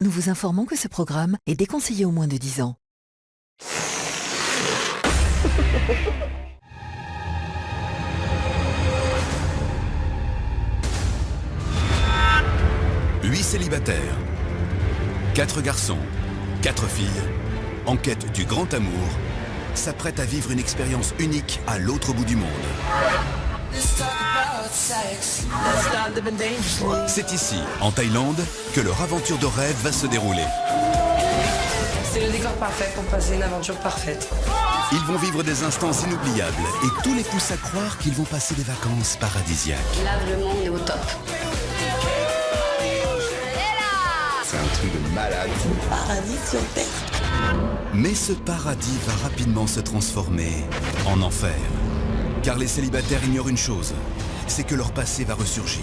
Nous vous informons que ce programme est déconseillé aux moins de 10 ans. Huit célibataires, 4 garçons, 4 filles, en quête du grand amour, s'apprêtent à vivre une expérience unique à l'autre bout du monde. C'est ici, en Thaïlande, que leur aventure de rêve va se dérouler. C'est le décor parfait pour passer une aventure parfaite. Ils vont vivre des instants inoubliables et tout les pousse à croire qu'ils vont passer des vacances paradisiaques. Là, vraiment, on est au top. C'est un truc de malade. Paradis sur terre. Mais ce paradis va rapidement se transformer en enfer. Car les célibataires ignorent une chose, c'est que leur passé va ressurgir.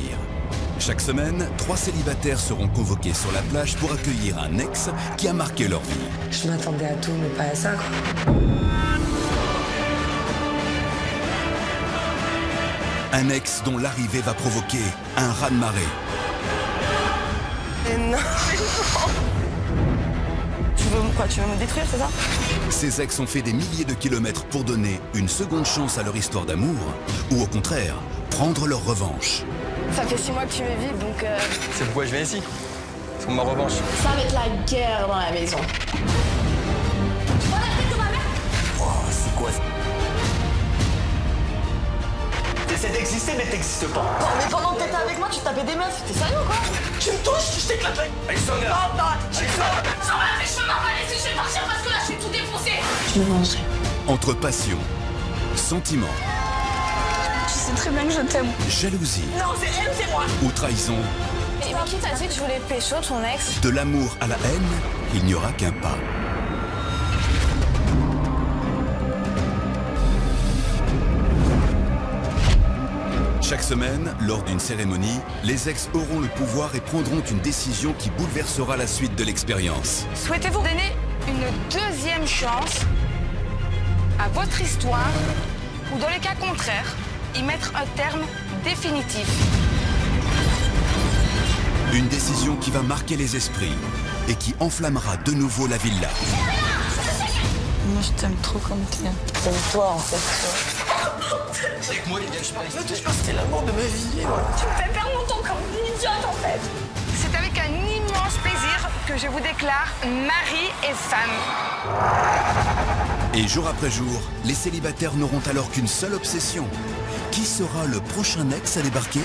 Chaque semaine, 3 célibataires seront convoqués sur la plage pour accueillir un ex qui a marqué leur vie. Je m'attendais à tout, mais pas à ça, quoi. Un ex dont l'arrivée va provoquer un raz-de-marée. Mais non, Tu veux me détruire, c'est ça? Ces ex ont fait des milliers de kilomètres pour donner une seconde chance à leur histoire d'amour, ou au contraire, prendre leur revanche. Ça fait 6 mois que tu me vis, donc C'est pourquoi je viens ici. C'est pour ma revanche. ça va être la guerre dans la maison. C'est quoi ça? T'essaies d'exister mais t'existes pas. Oh, mais pendant que t'étais avec moi, tu tapais des meufs. T'es sérieux ou quoi? Tu me touches, je t'éclate la... Alexander! Je vais partir parce que là, je suis tout défoncé. Je me vengerai. Entre passion, sentiment, Tu sais très bien que je t'aime. jalousie Non, c'est elle, c'est moi. ou trahison, Mais qui t'a dit que je voulais pécho ton ex? de l'amour à la haine, il n'y aura qu'un pas. Chaque semaine, lors d'une cérémonie, les ex auront le pouvoir et prendront une décision qui bouleversera la suite de l'expérience. Souhaitez-vous donner une deuxième chance à votre histoire ou, dans les cas contraires, y mettre un terme définitif? Une décision qui va marquer les esprits et qui enflammera de nouveau la villa. Moi, je t'aime trop comme t'es. C'est toi, en fait. Avec moi, les gars, je parle. Ne touche pas, c'était l'amour de ma vie, moi. Tu me fais perdre mon temps comme une idiote, en fait. C'est avec un immense plaisir que je vous déclare mari et femme. Et jour après jour, les célibataires n'auront alors qu'une seule obsession. Qui sera le prochain ex à débarquer ?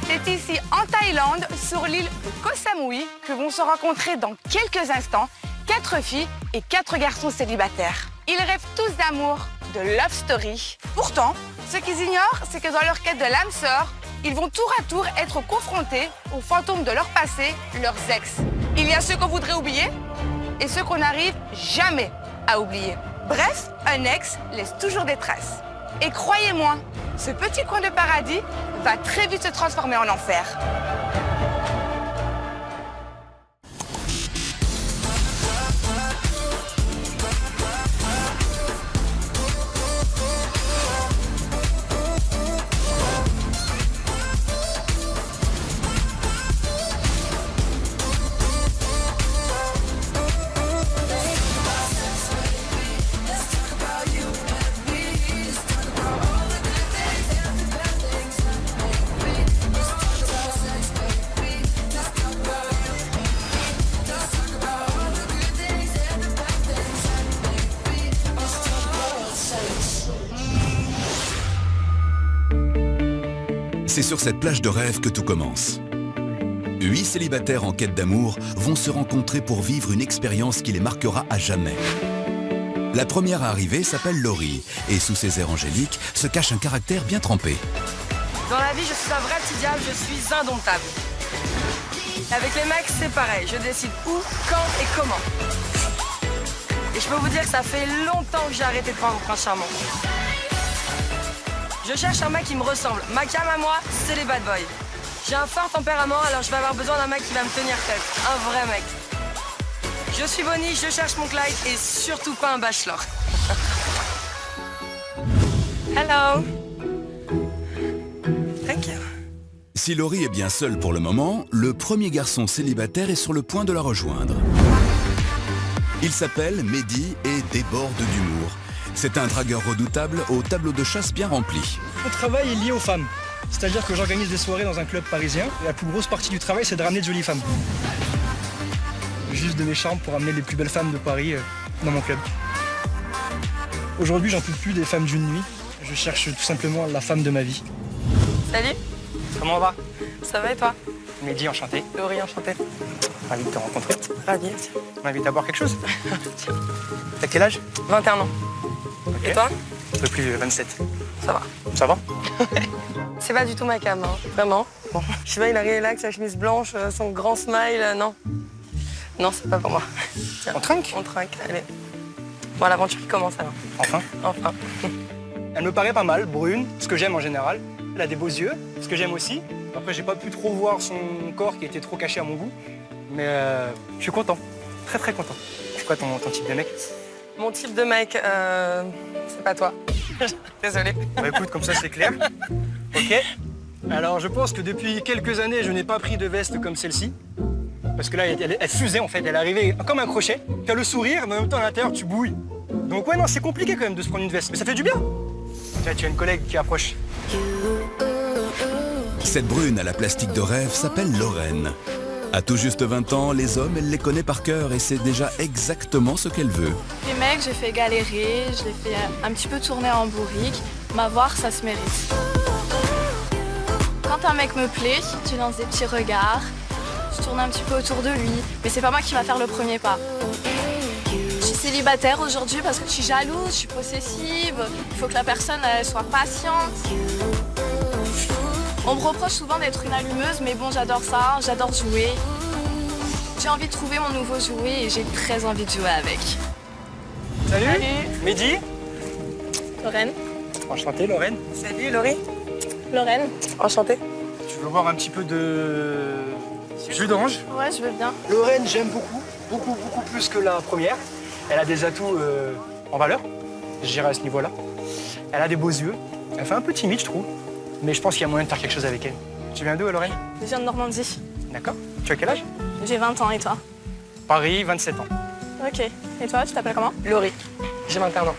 C'est ici, en Thaïlande, sur l'île de Koh Samui, que vont se rencontrer dans quelques instants 4 filles et 4 garçons célibataires. Ils rêvent tous d'amour, de love story. Pourtant, ce qu'ils ignorent, c'est que dans leur quête de l'âme sœur, ils vont tour à tour être confrontés aux fantômes de leur passé, leurs ex. Il y a ceux qu'on voudrait oublier et ceux qu'on n'arrive jamais à oublier. Bref, un ex laisse toujours des traces. Et croyez-moi, ce petit coin de paradis va très vite se transformer en enfer. C'est sur cette plage de rêve que tout commence. 8 célibataires en quête d'amour vont se rencontrer pour vivre une expérience qui les marquera à jamais. La première à arriver s'appelle Laurie et sous ses airs angéliques se cache un caractère bien trempé. Dans la vie, je suis un vrai petit diable, je suis indomptable. Avec les mecs, c'est pareil. Je décide où, quand et comment. Et je peux vous dire que ça fait longtemps que j'ai arrêté de croire au prince charmant. Je cherche un mec qui me ressemble. Ma cam à moi, c'est les bad boys. J'ai un fort tempérament, alors je vais avoir besoin d'un mec qui va me tenir tête. Un vrai mec. Je suis Bonnie, je cherche mon Clyde et surtout pas un bachelor. Hello. Thank you. Si Laurie est bien seule pour le moment, le premier garçon célibataire est sur le point de la rejoindre. Il s'appelle Mehdi et déborde d'humour. C'est un dragueur redoutable au tableau de chasse bien rempli. Mon travail est lié aux femmes. C'est-à-dire que j'organise des soirées dans un club parisien. Et la plus grosse partie du travail, c'est de ramener de jolies femmes. Juste de mes charmes pour amener les plus belles femmes de Paris dans mon club. Aujourd'hui, j'en peux plus des femmes d'une nuit. Je cherche tout simplement la femme de ma vie. Salut. Comment on va? Ça va et toi? Mehdi, enchanté. Laurie, enchantée. Ravi de te rencontrer. Ravi. On m'invite à boire quelque chose? T'as quel âge? 21 ans. Okay. Et toi? Un peu plus, 27. Ça va. Ça va? C'est pas du tout ma cam, hein. Vraiment. Bon. Je sais pas, il arrive là avec sa chemise blanche, son grand smile, non. Non, c'est pas pour moi. Tiens, On trinque? On trinque, allez. Bon, l'aventure qui commence alors. Enfin. Enfin. Elle me paraît pas mal, brune, ce que j'aime en général. Elle a des beaux yeux, ce que j'aime aussi. Après, j'ai pas pu trop voir son corps qui était trop caché à mon goût. Mais je suis content, très très content. C'est quoi ton type de mec? Mon type de mec, c'est pas toi. Désolée. Bah écoute, comme ça c'est clair. Ok. Alors je pense que depuis quelques années, je n'ai pas pris de veste comme celle-ci. Parce que là, elle fusait en fait, elle arrivait comme un crochet. Tu as le sourire, mais en même temps à l'intérieur, tu bouilles. Donc ouais, non, c'est compliqué quand même de se prendre une veste, mais ça fait du bien. Tiens, tu as une collègue qui approche. Cette brune à la plastique de rêve s'appelle Lorraine. À tout juste 20 ans, les hommes, elle les connaît par cœur et sait déjà exactement ce qu'elle veut. Les mecs, j'ai fait galérer, je les fais un petit peu tourner en bourrique. M'avoir, ça se mérite. Quand un mec me plaît, tu lances des petits regards, je tourne un petit peu autour de lui, mais c'est pas moi qui va faire le premier pas. Je suis célibataire aujourd'hui parce que je suis jalouse, je suis possessive, il faut que la personne elle soit patiente. On me reproche souvent d'être une allumeuse, mais bon, j'adore ça, j'adore jouer. J'ai envie de trouver mon nouveau jouet et j'ai très envie de jouer avec. Salut. Salut. Mehdi. Lorraine. Enchanté, Lorraine. Salut Laurie. Lorraine. Enchantée. Tu veux boire un petit peu de jus d'orange? Ouais, je veux bien. Lorraine, j'aime beaucoup plus que la première. Elle a des atouts en valeur, je dirais à ce niveau-là. Elle a des beaux yeux. Elle fait un peu timide, je trouve. Mais je pense qu'il y a moyen de faire quelque chose avec elle. Tu viens d'où, Lorraine? Je viens de Normandie. D'accord. Tu as quel âge? J'ai 20 ans et toi? Paris, 27 ans. Ok. Et toi, tu t'appelles comment? Laurie. J'ai 21 ans.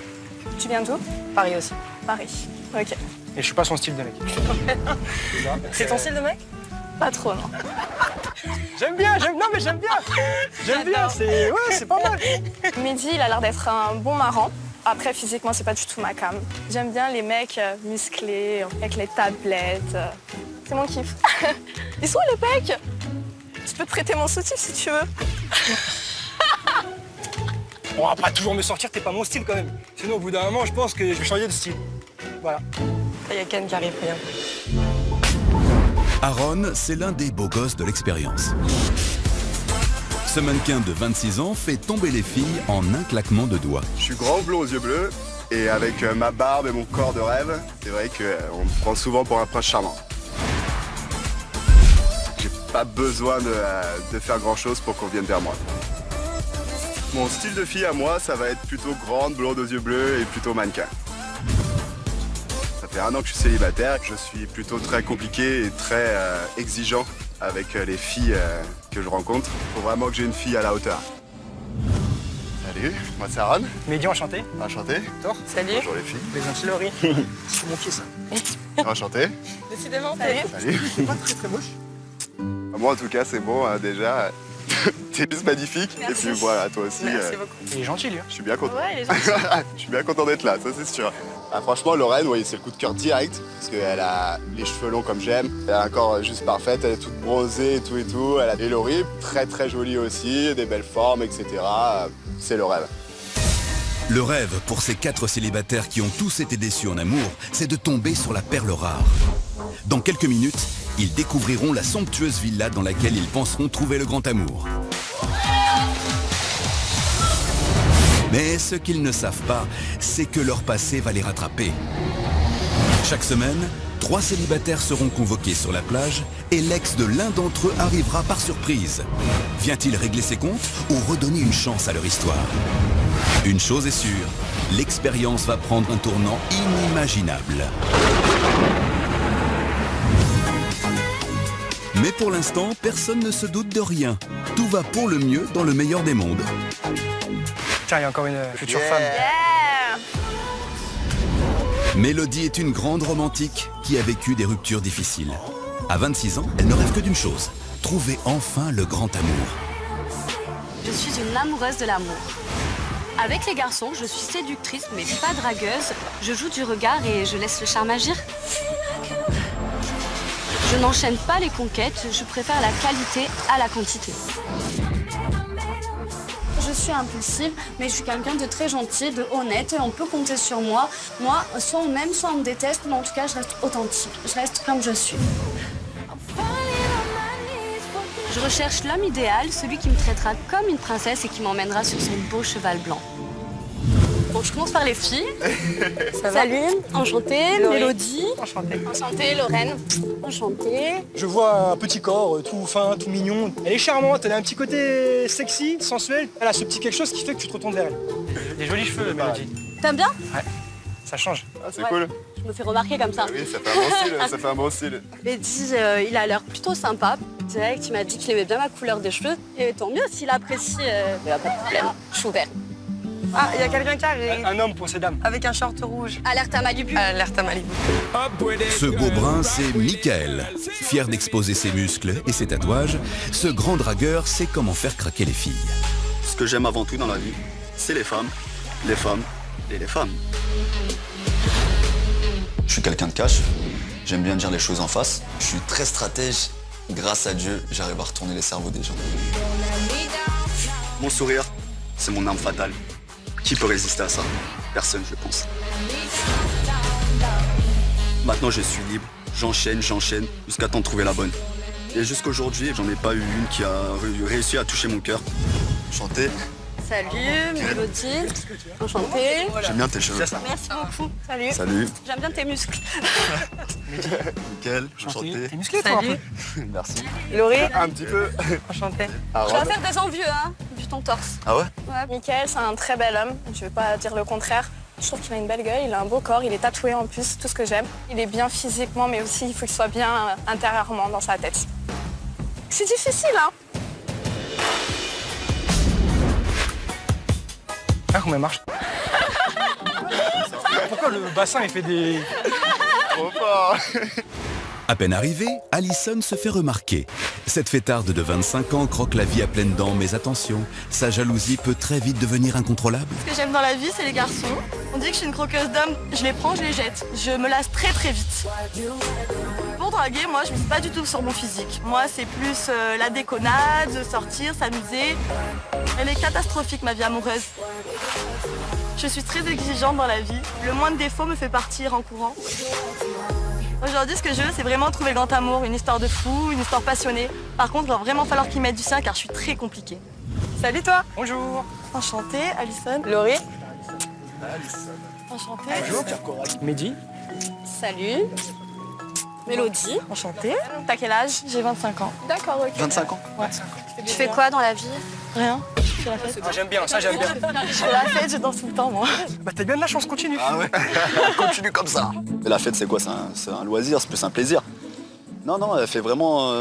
Tu viens d'où? Paris aussi. Paris. Ok. Et je suis pas son style de mec. C'est ton style de mec? Pas trop, non. J'aime bien, non mais j'aime bien. J'aime bien, c'est pas mal. Mehdi, il a l'air d'être un bon marrant. Après, physiquement, c'est pas du tout ma cam. J'aime bien les mecs musclés, avec les tablettes. C'est mon kiff. Ils sont où les pecs? Je peux te prêter mon soutif si tu veux. On va pas toujours me sortir, t'es pas mon style quand même. Sinon, au bout d'un moment, je pense que je vais changer de style. Voilà. Il y a Ken qui arrive, rien. Aaron, c'est l'un des beaux gosses de l'expérience. Ce mannequin de 26 ans fait tomber les filles en un claquement de doigts. Je suis grand, blond aux yeux bleus, et avec ma barbe et mon corps de rêve, c'est vrai qu'on me prend souvent pour un prince charmant. J'ai pas besoin de faire grand chose pour qu'on vienne vers moi. Mon style de fille à moi, ça va être plutôt grande, blonde aux yeux bleus et plutôt mannequin. Ça fait 1 an que je suis célibataire, je suis plutôt très compliqué et très exigeant avec les filles que je rencontre. Il faut vraiment que j'ai une fille à la hauteur. Salut, moi c'est Aaron. Mehdi, enchanté. Enchanté. Toi? Salut. Bonjour les filles. Les gentils, Laurie. C'est mon fils. Enchanté. Décidément, Salut. Salut. C'est pas très moche. Moi en tout cas c'est bon déjà. T'es juste magnifique. Merci. Et puis voilà, toi aussi. Merci beaucoup. Il est gentil, lui. Je suis bien content. Ouais, il est gentil. Je suis bien content d'être là, ça c'est sûr. Ah, franchement, Lorraine, oui, c'est le coup de cœur direct. Parce qu'elle a les cheveux longs comme j'aime. Elle a un corps juste parfait, elle est toute bronzée et tout et tout. Elle a des Laurie, très très jolie aussi, des belles formes, etc. C'est le rêve. Le rêve pour ces 4 célibataires qui ont tous été déçus en amour, c'est de tomber sur la perle rare. Dans quelques minutes, ils découvriront la somptueuse villa dans laquelle ils penseront trouver le grand amour. Mais ce qu'ils ne savent pas, c'est que leur passé va les rattraper. Chaque semaine, 3 célibataires seront convoqués sur la plage et l'ex de l'un d'entre eux arrivera par surprise. Vient-il régler ses comptes ou redonner une chance à leur histoire? Une chose est sûre, l'expérience va prendre un tournant inimaginable. Mais pour l'instant, personne ne se doute de rien. Tout va pour le mieux dans le meilleur des mondes. Tiens, il y a encore une future femme. Yeah. Mélodie est une grande romantique qui a vécu des ruptures difficiles. À 26 ans, elle ne rêve que d'une chose, trouver enfin le grand amour. Je suis une amoureuse de l'amour. Avec les garçons, je suis séductrice mais pas dragueuse. Je joue du regard et je laisse le charme agir. Je n'enchaîne pas les conquêtes, je préfère la qualité à la quantité. Je suis impulsive, mais je suis quelqu'un de très gentil, de honnête, et on peut compter sur moi. Moi, soit on m'aime, soit on me déteste, mais en tout cas, je reste authentique. Je reste comme je suis. Je recherche l'homme idéal, celui qui me traitera comme une princesse et qui m'emmènera sur son beau cheval blanc. Bon, je commence par les filles. Salut, enchantée, Mélodie. Enchantée, Lorraine. Enchantée. Je vois un petit corps tout fin, tout mignon. Elle est charmante, elle a un petit côté sexy, sensuel. Elle a ce petit quelque chose qui fait que tu te retournes vers elle. Des jolis cheveux, Mélodie. T'aimes bien? Ouais, ça change. Ah, c'est cool. Je me fais remarquer comme ça. Ah oui, ça fait un bon style, ça fait un bon style. Mehdi, il a l'air plutôt sympa. Direct, il m'a dit qu'il aimait bien ma couleur des cheveux. Et tant mieux, s'il apprécie, il n'y a pas de problème. Je suis ouverte. Ah, il y a quelqu'un qui arrive. Un homme pour ces dames. Avec un short rouge. Alerte à Malibu. Alerte à Malibu. Ce beau brun, c'est Michael. Fier d'exposer ses muscles et ses tatouages, ce grand dragueur sait comment faire craquer les filles. Ce que j'aime avant tout dans la vie, c'est les femmes et les femmes. Je suis quelqu'un de cash, j'aime bien dire les choses en face. Je suis très stratège, grâce à Dieu, j'arrive à retourner les cerveaux des gens. Mon sourire, c'est mon arme fatale. Qui peut résister à ça? Personne, je pense. Maintenant, je suis libre. J'enchaîne, jusqu'à temps de trouver la bonne. Et jusqu'aujourd'hui, j'en ai pas eu une qui a réussi à toucher mon cœur. Enchanté. Salut, Mélodie. Enchantée. J'aime bien tes cheveux. Merci beaucoup. Salut. Salut. J'aime bien tes muscles. Nickel, enchanté. T'es musclé, toi, un peu. Merci. Laurie. Un petit peu. Enchantée. Je vais faire des envieux, hein, vu ton torse. Ah ouais? Ouais, Michael, c'est un très bel homme. Je vais pas dire le contraire. Je trouve qu'il a une belle gueule, il a un beau corps, il est tatoué en plus, tout ce que j'aime. Il est bien physiquement, mais aussi il faut qu'il soit bien intérieurement dans sa tête. C'est difficile, hein? Ah, comment elle marche? Pourquoi le bassin il fait des... Trop fort. À peine arrivée, Alison se fait remarquer. Cette fêtarde de 25 ans croque la vie à pleines dents, mais attention, sa jalousie peut très vite devenir incontrôlable. Ce que j'aime dans la vie, c'est les garçons. On dit que je suis une croqueuse d'hommes, je les prends, je les jette. Je me lasse très vite. Pour draguer, moi, je ne mise pas du tout sur mon physique. Moi, c'est plus la déconnade, sortir, s'amuser. Elle est catastrophique, ma vie amoureuse. Je suis très exigeante dans la vie. Le moindre défaut me fait partir en courant. Aujourd'hui, ce que je veux, c'est vraiment trouver le grand amour, une histoire de fou, une histoire passionnée. Par contre, il va vraiment falloir qu'il mette du sien car je suis très compliquée. Salut toi. Bonjour. Enchantée, Alison. Laurie. Enchantée. Bonjour. Mehdi. Salut. Mélodie. Enchantée. T'as quel âge? J'ai 25 ans. D'accord, ok. 25 ans? Ouais. Tu fais quoi dans la vie? Rien. Je fais la fête. Ah, j'aime bien, ça j'aime bien. Je fais la fête, je danse tout le temps, moi. Bah t'as bien de la chance, continue. Ah ouais. Continue comme ça. Mais la fête, c'est quoi? C'est un loisir, c'est plus un plaisir. Non, elle fait vraiment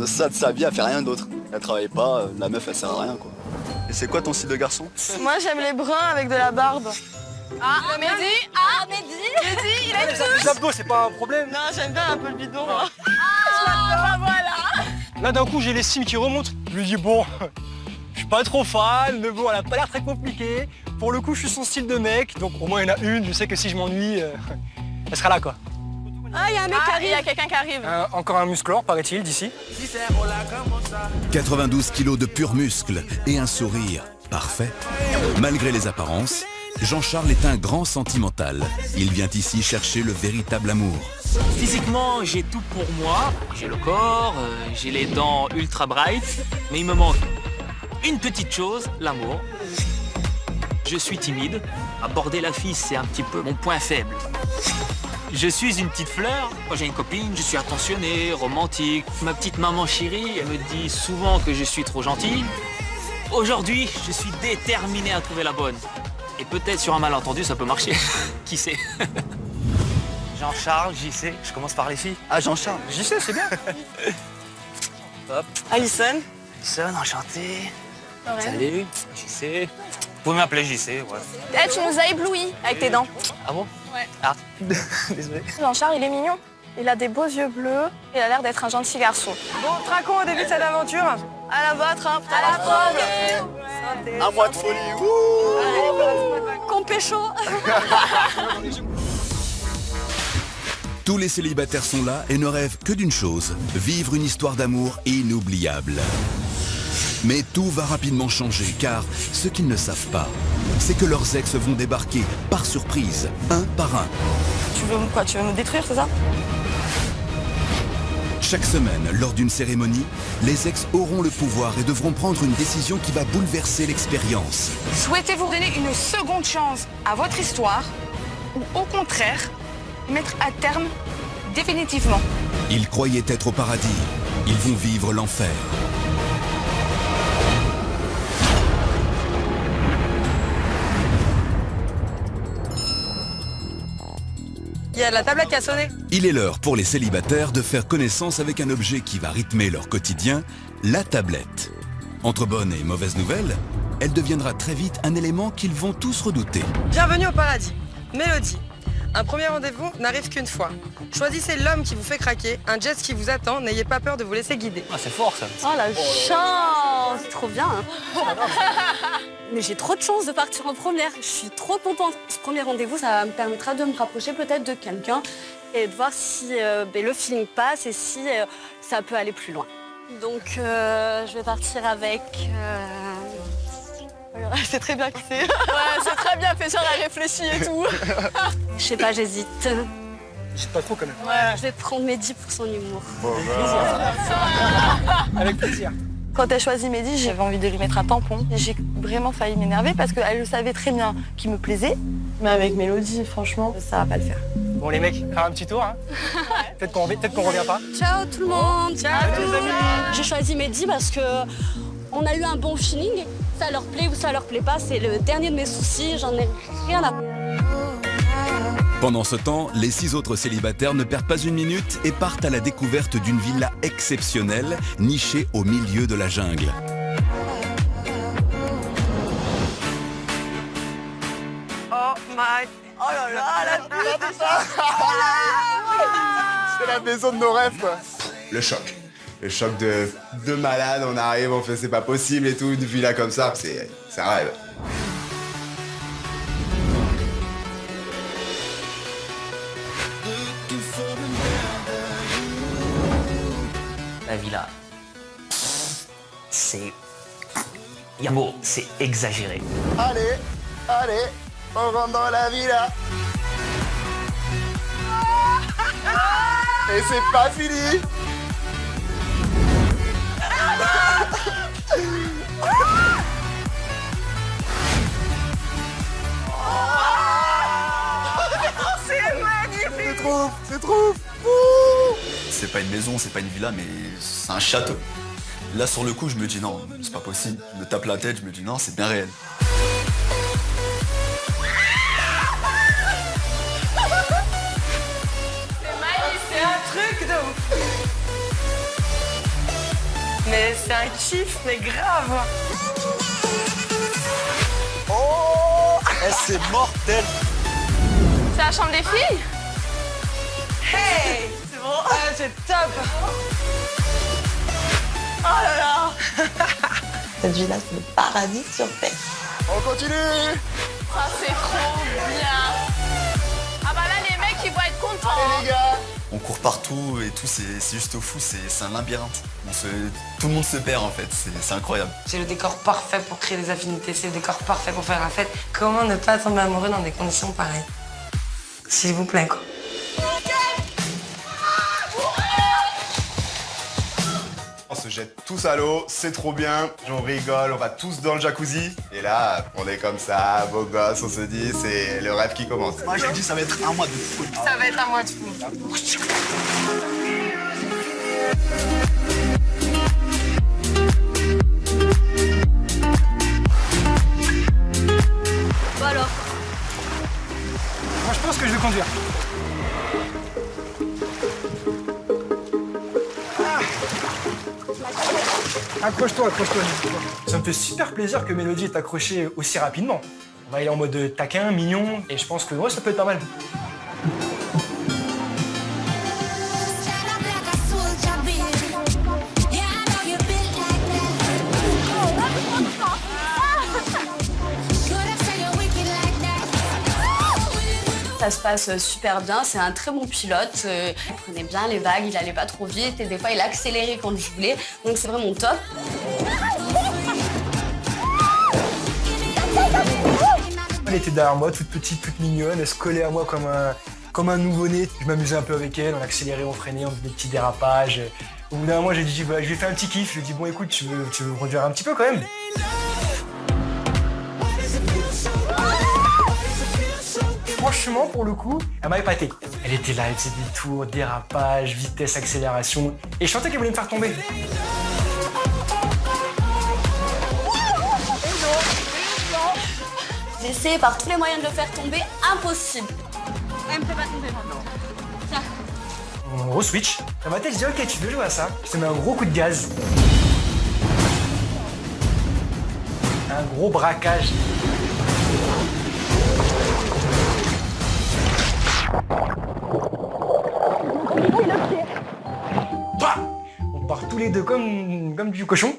ça de sa vie, elle fait rien d'autre. Elle travaille pas, la meuf, elle sert à rien, quoi. Et c'est quoi ton style de garçon? Moi, j'aime les bruns avec de la barbe. Ah, Mehdi! Ah, Mehdi, il a Les abdos, c'est pas un problème. Non, j'aime bien un peu le bidon, moi. voilà! Là d'un coup j'ai les cimes qui remontent. Je lui dis bon, je suis pas trop fan, mais bon elle a pas l'air très compliquée. Pour le coup je suis son style de mec, donc au moins il y en a une, je sais que si je m'ennuie, elle sera là quoi. Ah, il y a un mec qui arrive. Il y a quelqu'un qui arrive. Encore un musclore paraît-il d'ici. 92 kilos de pur muscle et un sourire parfait. Malgré les apparences, Jean-Charles est un grand sentimental. Il vient ici chercher le véritable amour. Physiquement, j'ai tout pour moi. J'ai le corps, j'ai les dents ultra bright, mais il me manque une petite chose, l'amour. Je suis timide. Aborder la fille, c'est un petit peu mon point faible. Je suis une petite fleur. Quand j'ai une copine, je suis attentionné, romantique. Ma petite maman chérie, elle me dit souvent que je suis trop gentil. Aujourd'hui, je suis déterminé à trouver la bonne. Et peut-être sur un malentendu, ça peut marcher. Qui sait? Jean-Charles, JC, je commence par les filles. Ah, Jean-Charles, JC, c'est bien. Hop. Alison. Alison, enchanté. Ouais. Salut, JC. Vous pouvez m'appeler JC, ouais. Eh, tu nous as éblouis avec tes dents. Ah bon? Ouais. Ah, désolé. Jean-Charles, il est mignon. Il a des beaux yeux bleus. Il a l'air d'être un gentil garçon. Bon, traquons au début de cette aventure. À la vôtre, hein. À la pomme. Un mois de folie. Wouh. Qu'on pécho. Tous les célibataires sont là et ne rêvent que d'une chose, vivre une histoire d'amour inoubliable. Mais tout va rapidement changer car ce qu'ils ne savent pas, c'est que leurs ex vont débarquer par surprise, un par un. Tu veux quoi? Tu veux me détruire, c'est ça? Chaque semaine, lors d'une cérémonie, les ex auront le pouvoir et devront prendre une décision qui va bouleverser l'expérience. Souhaitez-vous donner une seconde chance à votre histoire ou au contraire, mettre à terme définitivement? Ils croyaient être au paradis, ils vont vivre l'enfer. Il y a la tablette qui a sonné. Il est l'heure pour les célibataires de faire connaissance avec un objet qui va rythmer leur quotidien, la tablette. Entre bonnes et mauvaises nouvelles, elle deviendra très vite un élément qu'ils vont tous redouter. Bienvenue au paradis. Mélodie. Un premier rendez-vous n'arrive qu'une fois. Choisissez l'homme qui vous fait craquer, un geste qui vous attend, n'ayez pas peur de vous laisser guider. Ah, c'est fort ça. Oh la chance, c'est trop bien. Mais j'ai trop de chance de partir en première. Je suis trop contente. Ce premier rendez-vous, ça me permettra de me rapprocher peut-être de quelqu'un et de voir si le feeling passe et si ça peut aller plus loin. Donc je vais partir avec... C'est très bien qui c'est. Ouais, c'est très bien, fait genre elle réfléchit et tout. Je sais pas, j'hésite. Je sais pas trop quand même. Ouais, je vais prendre Mehdi pour son humour. Avec plaisir. Quand elle choisit Mehdi, j'avais envie de lui mettre un tampon. J'ai vraiment failli m'énerver parce qu'elle le savait très bien qu'il me plaisait. Mais avec Mélodie, franchement, ça va pas le faire. Bon les mecs, faire un petit tour, hein. Peut-être qu'on revient pas. Ciao tout le monde. Ciao les amis. J'ai choisi Mehdi parce que on a eu un bon feeling. Ça leur plaît ou ça leur plaît pas, c'est le dernier de mes soucis, j'en ai rien à... Pendant ce temps, les 6 autres célibataires ne perdent pas une minute et partent à la découverte d'une villa exceptionnelle, nichée au milieu de la jungle. Oh my... Oh là là, la vue, c'est ça. C'est la maison de nos rêves, quoi. Le choc. Le choc de malade, on arrive, on fait c'est pas possible et tout, une villa comme ça, c'est un rêve. La villa, c'est... Yamo, c'est exagéré. Allez, allez, on rentre dans la villa. Et c'est pas fini. C'est magnifique. C'est trop. C'est pas une maison, c'est pas une villa, mais c'est un château. Là, sur le coup, je me dis non, c'est pas possible. Je me tape la tête, je me dis non, c'est bien réel. C'est un truc de ouf. Mais c'est un kiff, mais grave. Oh, c'est mortel. C'est la chambre des filles? Hey, c'est bon. Ah, c'est top. Oh là là. Cette villa, c'est le paradis sur terre. on continue. Ah, c'est trop bien. Ah bah là, les mecs, ils vont être contents. Et les gars, On court partout et tout, c'est juste fou, c'est un labyrinthe. Tout le monde se perd en fait, c'est incroyable. C'est le décor parfait pour créer des affinités, c'est le décor parfait pour faire la fête. Comment ne pas tomber amoureux dans des conditions pareilles? S'il vous plaît, quoi. Ce se jette tous à l'eau, c'est trop bien, on rigole, on va tous dans le jacuzzi. Et là, on est comme ça, beau gosse, on se dit, c'est le rêve qui commence. Moi, je te dis, ça va être un mois de fou. Ça va être un mois de fou. Bon alors, Moi, je pense que je vais conduire. Accroche-toi, accroche-toi. Ça me fait super plaisir que Mélodie ait accroché aussi rapidement. On va aller en mode taquin, mignon, et je pense que ouais, ça peut être pas mal. Ça se passe super bien, c'est un très bon pilote, il prenait bien les vagues, il allait pas trop vite et des fois il accélérait quand je voulais, donc c'est vraiment top. Elle était derrière moi, toute petite, toute mignonne, elle se collait à moi comme un nouveau-né. Je m'amusais un peu avec elle, on accélérait, on freinait, on faisait des petits dérapages. Au bout d'un moment, j'ai dit, bah, je lui ai fait un petit kiff, je lui ai dit, bon écoute, tu veux me conduire un petit peu quand même? Franchement, pour le coup, elle m'a épaté. Elle était là, elle faisait des tours, dérapage, vitesse, accélération. Et je sentais qu'elle voulait me faire tomber. J'ai essayé par tous les moyens de le faire tomber, impossible. elle me fait pas tomber maintenant. Tiens. On re-switch. Dans ma tête, je dis, ok, tu veux jouer à ça? Je te mets un gros coup de gaz. Un gros braquage. Bah, on part tous les deux comme du cochon.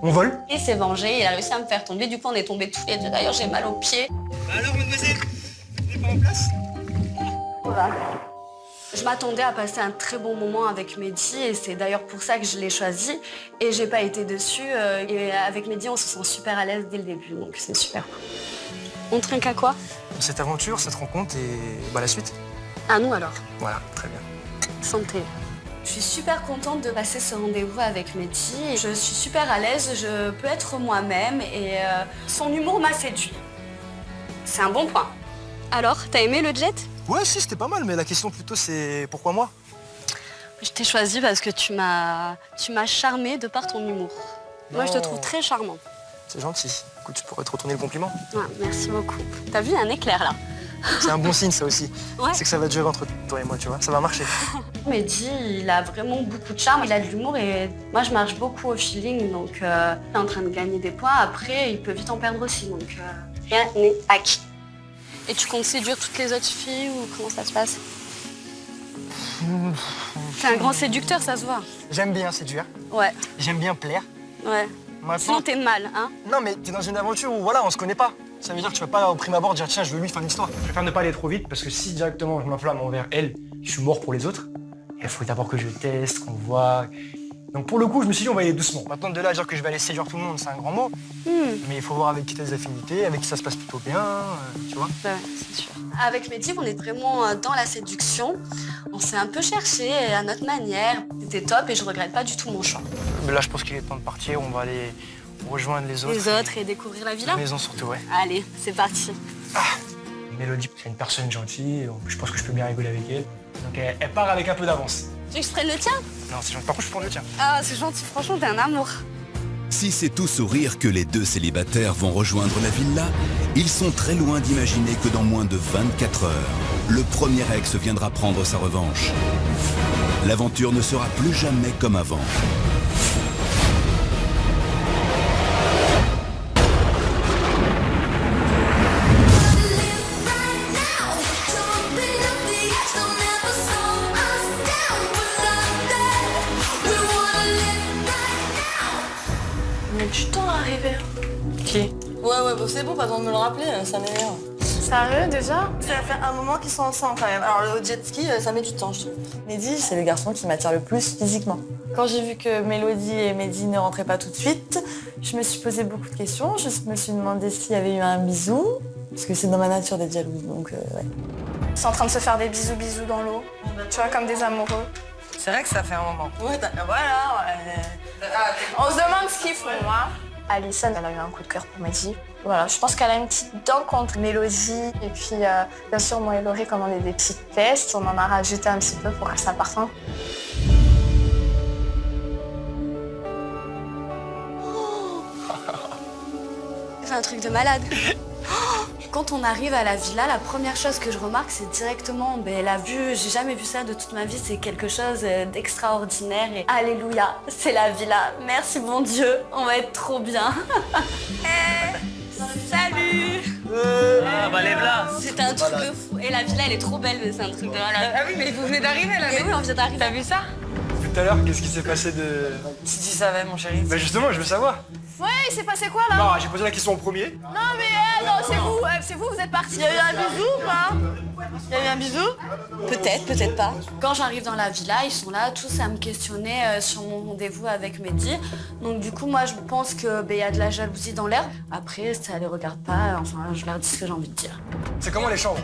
On vole. Il s'est vengé, il a réussi à me faire tomber, du coup on est tombés tous les deux. D'ailleurs j'ai mal aux pieds. Alors mademoiselle, vous n'êtes pas en place? Voilà. Je m'attendais à passer un très bon moment avec Mehdi et c'est d'ailleurs pour ça que je l'ai choisi. Et j'ai pas été dessus. Et avec Mehdi, on se sent super à l'aise dès le début, donc c'est super cool. On trinque à quoi? Cette aventure, cette rencontre et bah, la suite. À nous alors. Voilà, très bien. Santé. Je suis super contente de passer ce rendez-vous avec Mehdi. Je suis super à l'aise, je peux être moi-même et son humour m'a séduit. C'est un bon point. Alors, t'as aimé le jet? Ouais, si, c'était pas mal, mais la question plutôt c'est pourquoi moi? Je t'ai choisi parce que tu m'as charmé de par ton humour. Moi, je te trouve très charmant. C'est gentil. Écoute, tu pourrais te retourner le compliment. Ouais, merci beaucoup. T'as vu un éclair là? C'est un bon signe ça aussi. Ouais. C'est que ça va durer entre toi et moi, tu vois. Ça va marcher. Mehdi, il a vraiment beaucoup de charme, il a de l'humour et moi je marche beaucoup au feeling, donc il est en train de gagner des points. Après, il peut vite en perdre aussi, donc rien n'est acquis. Et tu comptes séduire toutes les autres filles ou comment ça se passe? T'es un grand séducteur, ça se voit. J'aime bien séduire. Ouais. J'aime bien plaire. Ouais. Maintenant... Sinon t'es mal, hein? Non, mais t'es dans une aventure où voilà, on se connaît pas. Ça veut dire que tu vas pas au prime abord dire tiens, je veux lui faire une histoire. Je préfère ne pas aller trop vite parce que si directement je m'inflamme envers elle, je suis mort pour les autres. Il faut d'abord que je teste, qu'on voit. Donc pour le coup, je me suis dit on va aller doucement. Maintenant de là à dire que je vais aller séduire tout le monde, c'est un grand mot. Mais il faut voir avec qui t'as des affinités, avec qui ça se passe plutôt bien, tu vois. Ouais, c'est sûr. Avec Mehdi, on est vraiment dans la séduction. On s'est un peu cherché à notre manière. C'était top et je regrette pas du tout mon choix. Mais là, je pense qu'il est temps de partir. On va aller rejoindre les autres. Les autres et découvrir la villa. La maison surtout, ouais. Allez, c'est parti. Mélodie, c'est une personne gentille. Je pense que je peux bien rigoler avec elle. Donc elle part avec un peu d'avance. Tu veux que je prenne le tien? Non, c'est gentil. Par contre, je prends le tien. Ah, c'est gentil. Franchement, t'es un amour. Si c'est tout sourire que les deux célibataires vont rejoindre la villa, ils sont très loin d'imaginer que dans moins de 24 heures, le premier ex viendra prendre sa revanche. L'aventure ne sera plus jamais comme avant. Mais du temps à arriver. Qui? Ouais, bon, c'est bon, pas besoin de me le rappeler, ça m'énerve. Sérieux déjà? Ça fait un moment qu'ils sont ensemble quand même. Alors le jet ski, ça met du temps, je trouve. Mehdi, c'est le garçon qui m'attire le plus physiquement. Quand j'ai vu que Mélodie et Mehdi ne rentraient pas tout de suite, je me suis posé beaucoup de questions. Je me suis demandé s'il y avait eu un bisou, parce que c'est dans ma nature d'être jalouse, donc ouais. Ils sont en train de se faire des bisous dans l'eau, tu vois, comme des amoureux. C'est vrai que ça fait un moment. Ouais, voilà. On se demande ce qu'ils font, hein. Alison, elle a eu un coup de cœur pour Mehdi. Voilà, je pense qu'elle a une petite dent contre Mélodie. Et puis, bien sûr, moi et Laurie, comme on est des petites pestes, on en a rajouté un petit peu pour que ça parte. C'est un truc de malade. Quand on arrive à la villa, la première chose que je remarque, c'est directement la vue. J'ai jamais vu ça de toute ma vie. C'est quelque chose d'extraordinaire. Et alléluia, c'est la villa. Merci bon Dieu, on va être trop bien. Salut. Ah bah lève là. C'est un truc de fou. Et la villa, elle est trop belle, c'est un truc de malade. Ah oui, mais vous venez d'arriver là. Mais oui, on vient d'arriver. T'as vu ça? Depuis tout à l'heure, qu'est-ce qui s'est passé de... Si tu savais, mon chéri. Bah justement, je veux savoir. Ouais, il s'est passé quoi, là? Non, j'ai posé la question en premier. Non, mais non, c'est vous êtes partis. Il y a eu un bisou ou pas? Il y a eu un bisou? Peut-être, peut-être pas. Quand j'arrive dans la villa, ils sont là tous à me questionner sur mon rendez-vous avec Mehdi. Donc du coup, moi, je pense que y a de la jalousie dans l'air. Après, ça les regarde pas. Enfin, je leur dis ce que j'ai envie de dire. C'est comment les chambres?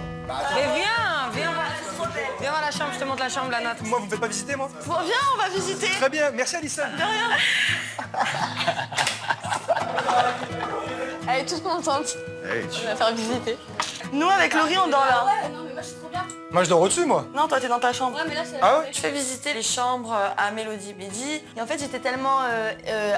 Mais viens voir la chambre, je te montre la chambre, la note. Moi, vous me faites pas visiter, moi? Bon, viens, on va visiter. Très bien, merci Alison. De rien. Elle est toute contente. Hey, On va faire visiter. Nous, avec Laurie, on dort là. Ouais, non, mais moi, je suis trop bien. Moi, je dors au-dessus, moi. Non, toi, t'es dans ta chambre. Ouais, mais là, c'est Ah ouais? Je fais visiter les chambres à Mélodie et Mehdi. Et en fait, j'étais tellement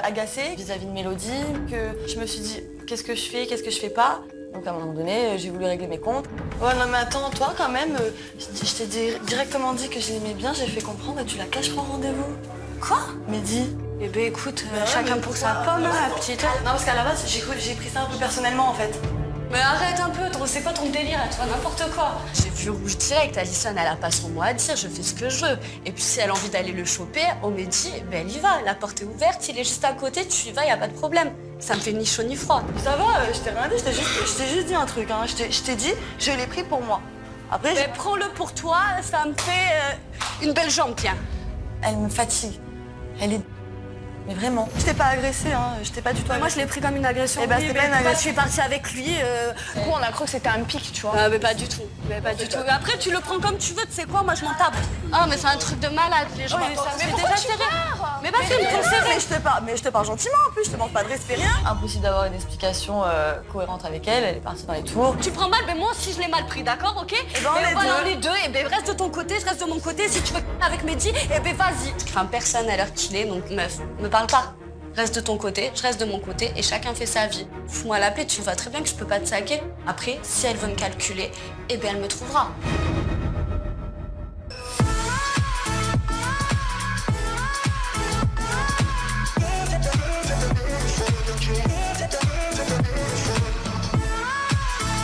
agacée vis-à-vis de Mélodie que je me suis dit, qu'est-ce que je fais pas? Donc à un moment donné, j'ai voulu régler mes comptes. Ouais, non mais attends, toi quand même, je t'ai directement dit que je l'aimais bien, j'ai fait comprendre et tu la caches pour un rendez-vous. Quoi? Mehdi. Eh ben écoute, chacun pour sa pomme, hein, la petite. Non, parce qu'à la base, j'ai pris ça un peu personnellement en fait. Mais arrête un peu, c'est quoi ton délire à toi, n'importe quoi. J'ai vu rouge direct, Alison, elle a pas son mot à dire, je fais ce que je veux. Et puis si elle a envie d'aller le choper, on me dit, elle y va, la porte est ouverte, il est juste à côté, tu y vas, y a pas de problème. Ça me fait ni chaud ni froid. Ça va, je t'ai rien dit, je t'ai juste dit un truc. Hein. Je t'ai dit, je l'ai pris pour moi. Après, Mais prends-le pour toi, ça me fait une belle jambe, tiens. elle me fatigue. Elle est... Mais vraiment. Je t'ai pas agressée, hein. Je t'ai pas du tout agressée. Moi, je l'ai pris comme une agression. Eh ben, c'était pas une agression. Je suis partie avec lui. Du coup, on a cru que c'était un pic, tu vois. Ah, mais pas du tout. Mais pas du tout. Mais après, tu le prends comme tu veux, tu sais quoi, moi, je m'en tape. Ah, mais c'est un truc de malade, les gens. mais pourquoi tu pars? Mais vas-y, me conserver. Mais je te parle gentiment en plus, je te demande pas de respect, rien. Impossible d'avoir une explication cohérente avec elle, elle est partie dans les tours. Tu prends mal, mais moi aussi, je l'ai mal pris, d'accord, ok? Et ben, on va dans les deux, et ben reste de ton côté, je reste de mon côté. Si tu veux avec Mehdi, et ben vas-y. Je crains personne à l'heure qu'il est, donc meuf, me parle pas. Reste de ton côté, je reste de mon côté et chacun fait sa vie. Fous-moi la paix, tu vois très bien que je peux pas te saquer. Après, si elle veut me calculer, eh bien elle me trouvera.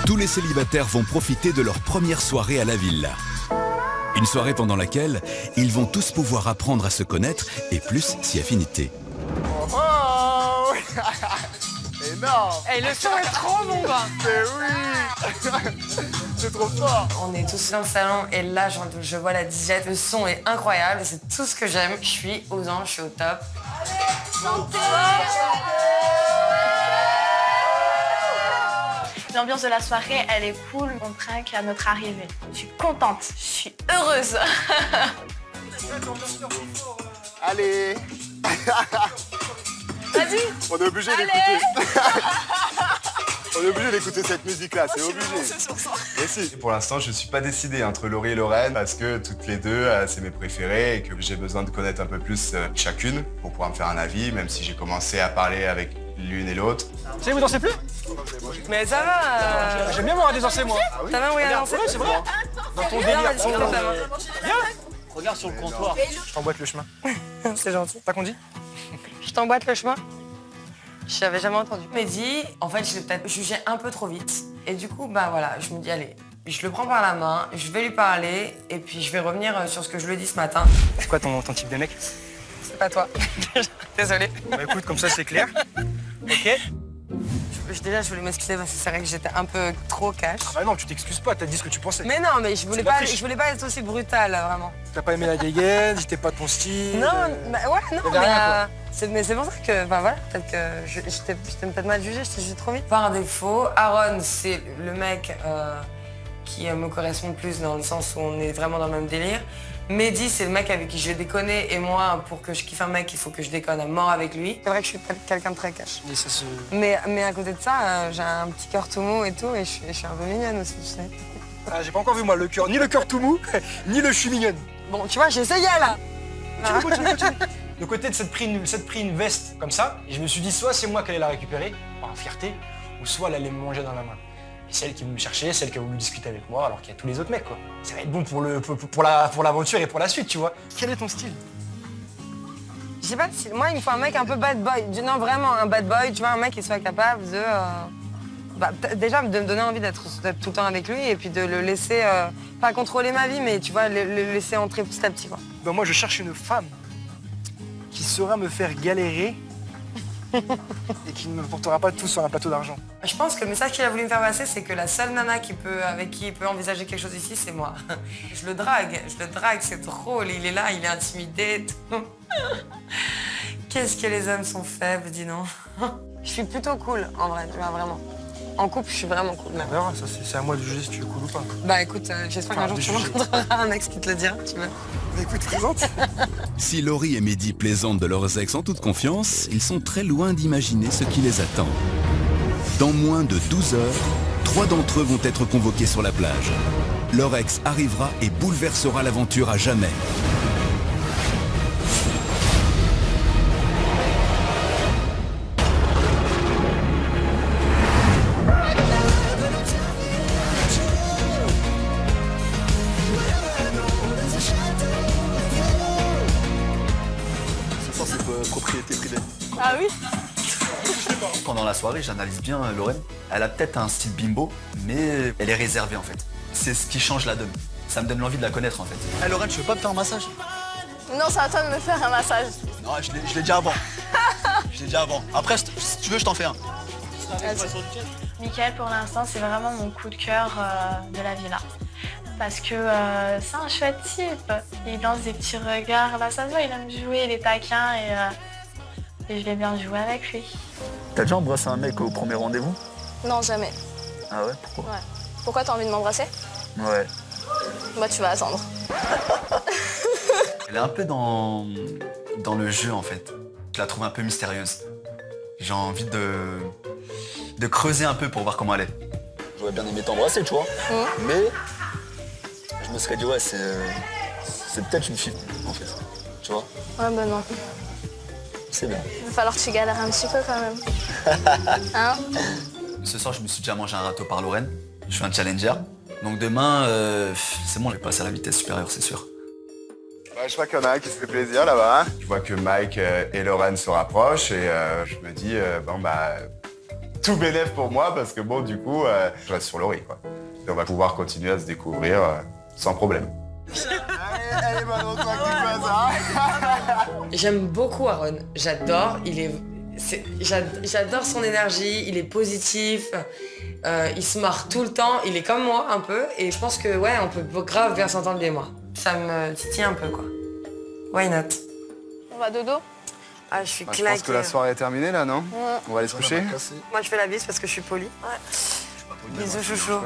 Tous les célibataires vont profiter de leur première soirée à la villa. Une soirée pendant laquelle ils vont tous pouvoir apprendre à se connaître et plus si affinité. Oh énorme. Hey, le son est trop bon, quoi. Mais oui. C'est trop fort. On est tous dans le salon et là, je vois la disette. Le son est incroyable, c'est tout ce que j'aime. Je suis aux anges, je suis au top. Santé. L'ambiance de la soirée, elle est cool. On trinque à notre arrivée. Je suis contente, je suis heureuse. Allez. Vas-y. On est obligé d'écouter. On est obligé d'écouter cette musique-là, c'est obligé. Mais si. Pour l'instant, je suis pas décidé entre Laurie et Lorraine parce que toutes les deux, c'est mes préférées et que j'ai besoin de connaître un peu plus chacune pour pouvoir me faire un avis, même si j'ai commencé à parler avec l'une et l'autre. Tu sais, vous dansez plus? Mais ça va. J'aime bien voir des danser, moi. T'as même envie de danser? Ouais, c'est vrai. Dans ton Viens, délire. vas-y, prends ta main. Viens. Regarde sur le comptoir. Je t'emboîte le chemin. C'est gentil. T'as qu'on dit? Je t'emboîte le chemin. Je n'avais jamais entendu. Mehdi, en fait, je l'ai peut-être jugé un peu trop vite. Et du coup, bah voilà, je me dis, allez, je le prends par la main, je vais lui parler, et puis je vais revenir sur ce que je lui ai dit ce matin. C'est quoi ton type de mec? C'est pas toi. Désolée. Bah écoute, comme ça c'est clair. Ok. Déjà, je voulais m'excuser parce que c'est vrai que j'étais un peu trop cash. Ah non, tu t'excuses pas, t'as dit ce que tu pensais. Mais non, mais je voulais pas être aussi brutale, vraiment. T'as pas aimé la dégaine, c'était pas ton style. Non, bah ouais, non, Y'avait rien, mais c'est pour ça que, bah voilà, peut-être que je t'ai peut-être mal jugé, je t'ai jugé trop vite. Par défaut, Aaron, c'est le mec qui me correspond le plus dans le sens où on est vraiment dans le même délire. Mehdi, c'est le mec avec qui je vais déconner. Et moi, pour que je kiffe un mec, il faut que je déconne à mort avec lui. C'est vrai que je suis quelqu'un de très cash. Et ça se... Mais à côté de ça, j'ai un petit cœur tout mou et tout. Et je suis un peu mignonne aussi, tu sais. Ah, j'ai pas encore vu moi le cœur, ni le cœur tout mou, ni le je suis mignonne. Bon, tu vois, j'essayais là. Continue. Le côté de cette pris une veste comme ça, et je me suis dit soit c'est moi qui allais la récupérer, par fierté, ou soit elle allait me manger dans la main. Et celle qui me cherchait, celle qui a voulu discuter avec moi, alors qu'il y a tous les autres mecs, quoi. Ça va être bon pour l'aventure et pour la suite, tu vois. Quel est ton style? Je sais pas, moi il me faut un mec un peu bad boy. Non, vraiment un bad boy, tu vois, un mec qui soit capable de... déjà de me donner envie d'être tout le temps avec lui et puis de le laisser, pas contrôler ma vie, mais tu vois, le laisser entrer petit à petit, quoi. Ben moi je cherche une femme qui saura me faire galérer et qui ne me portera pas tout sur un plateau d'argent. Je pense que le message qu'il a voulu me faire passer, c'est que la seule nana avec qui il peut envisager quelque chose ici, c'est moi. Je le drague, c'est drôle, il est là, il est intimidé, tout. Qu'est-ce que les hommes sont faibles, dis non. Je suis plutôt cool, en vrai, tu vois, vraiment. En couple, je suis vraiment cool, même. On verra, ça c'est à moi de juger si tu es cool ou pas. Bah écoute, j'espère qu'un jour tu rencontreras un mec qui te le dira, tu vois. Bah écoute, présente. Si Laurie et Mehdi plaisantent de leurs ex en toute confiance, ils sont très loin d'imaginer ce qui les attend. Dans moins de 12 heures, 3 d'entre eux vont être convoqués sur la plage. Leur ex arrivera et bouleversera l'aventure à jamais. Propriété privée. Ah oui? Pendant la soirée, j'analyse bien Lorraine. Elle a peut-être un style bimbo, mais elle est réservée en fait. C'est ce qui change la donne. Ça me donne l'envie de la connaître en fait. Hey Lorraine, tu veux pas me faire un massage? Non, c'est à toi de me faire un massage. Non, je l'ai dit avant. Je l'ai dit avant. Après, si tu veux, je t'en fais un. Michael, pour l'instant, c'est vraiment mon coup de cœur de la villa. Parce que c'est un chouette type. Il lance des petits regards. Là, ça se voit, il aime jouer, il est taquin et je vais bien jouer avec lui. T'as déjà embrassé un mec au premier rendez-vous? Non, jamais. Ah ouais? Pourquoi? Ouais. Pourquoi t'as envie de m'embrasser? Ouais. Bah, tu vas attendre. Elle est un peu dans le jeu en fait. Je la trouve un peu mystérieuse. J'ai envie de creuser un peu pour voir comment elle est. J'aurais bien aimé t'embrasser, tu vois. Mais je me serais dit, ouais, c'est peut-être une fille, en fait. Tu vois? Ouais, bah non. C'est bien. Il va falloir que tu galères un petit peu quand même. Hein? Ce soir, je me suis déjà mangé un râteau par Lorraine. Je suis un challenger. Donc demain, c'est bon, je vais passer à la vitesse supérieure, c'est sûr. Ouais, je crois qu'il y en a un qui se fait plaisir là-bas. Je vois que Mike et Lorraine se rapprochent et je me dis, bon bah, tout bénef pour moi parce que bon, du coup, je reste sur Laurie, quoi. Et on va pouvoir continuer à se découvrir sans problème. Allez, maintenant, toi qui fais ça. J'aime beaucoup Aaron, j'adore, j'adore son énergie, il est positif, il se marre tout le temps, il est comme moi un peu et je pense que ouais, on peut grave bien s'entendre lui et moi. Ça me titille un peu quoi. Why not? On va dodo? Ah, je suis Je claquée. pense que la soirée est terminée là, non? Ouais. On va aller se coucher? Moi je fais la bise parce que je suis polie. Ouais. Bisous chouchou.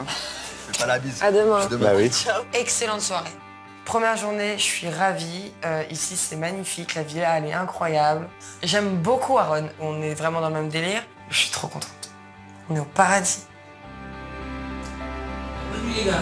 Fais pas la bise. À demain. Bah oui. Excellente soirée. Première journée, je suis ravie. Ici, c'est magnifique. La villa, elle est incroyable. J'aime beaucoup Aaron. On est vraiment dans le même délire. Je suis trop contente. On est au paradis. Bonne nuit, les gars.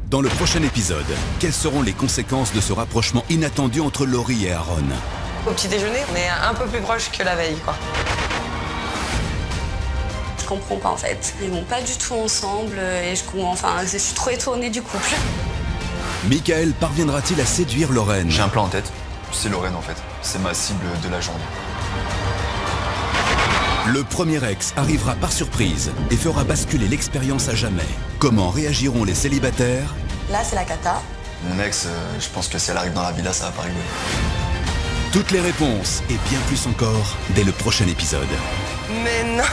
Dans le prochain épisode, quelles seront les conséquences de ce rapprochement inattendu entre Laurie et Aaron? Au petit déjeuner, on est un peu plus proche que la veille, quoi. Je comprends pas en fait. Ils vont pas du tout ensemble et je suis trop étonnée du couple. Michael parviendra-t-il à séduire Lorraine? J'ai un plan en tête. C'est Lorraine en fait. C'est ma cible de la journée. Le premier ex arrivera par surprise et fera basculer l'expérience à jamais. Comment réagiront les célibataires? Là, c'est la cata. Mon ex, je pense que si elle arrive dans la villa, ça va pas rigoler. Toutes les réponses et bien plus encore dès le prochain épisode. Mais non!